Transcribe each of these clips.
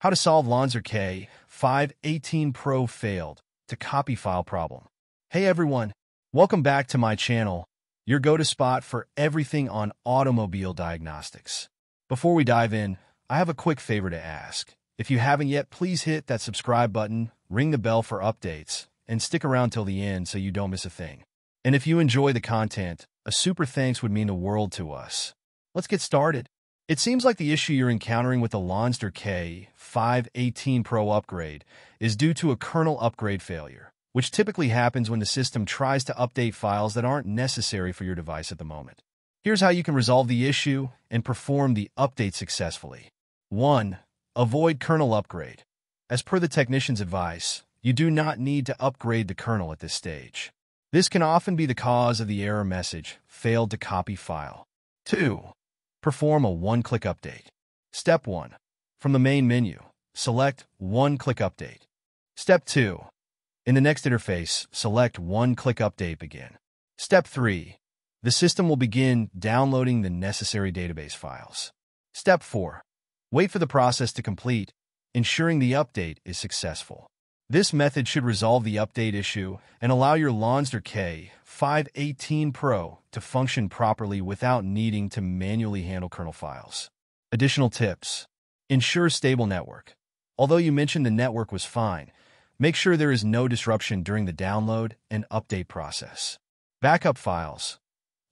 How to solve Lonsdor K518 Pro failed to copy file problem. Hey everyone, welcome back to my channel, your go-to spot for everything on automobile diagnostics. Before we dive in, I have a quick favor to ask. If you haven't yet, please hit that subscribe button, ring the bell for updates, and stick around till the end so you don't miss a thing. And if you enjoy the content, a super thanks would mean the world to us. Let's get started. It seems like the issue you're encountering with the Lonsdor K518 Pro upgrade is due to a kernel upgrade failure, which typically happens when the system tries to update files that aren't necessary for your device at the moment. Here's how you can resolve the issue and perform the update successfully. 1. Avoid kernel upgrade. As per the technician's advice, you do not need to upgrade the kernel at this stage. This can often be the cause of the error message, failed to copy file. 2. Perform a one-click update. Step 1. From the main menu, select One-Click Update. Step 2. In the next interface, select One-Click Update Begin. Step 3. The system will begin downloading the necessary database files. Step 4. Wait for the process to complete, ensuring the update is successful. This method should resolve the update issue and allow your Lonsdor K518 Pro to function properly without needing to manually handle kernel files. Additional tips. Ensure stable network. Although you mentioned the network was fine, make sure there is no disruption during the download and update process. Backup files.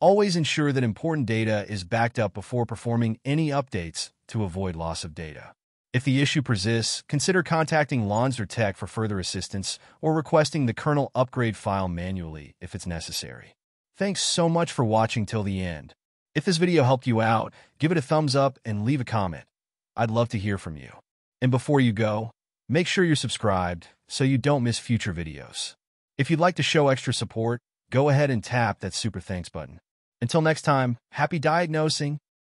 Always ensure that important data is backed up before performing any updates to avoid loss of data. If the issue persists, consider contacting Lonsdor Tech for further assistance or requesting the kernel upgrade file manually if it's necessary. Thanks so much for watching till the end. If this video helped you out, give it a thumbs up and leave a comment. I'd love to hear from you. And before you go, make sure you're subscribed so you don't miss future videos. If you'd like to show extra support, go ahead and tap that super thanks button. Until next time, happy diagnosing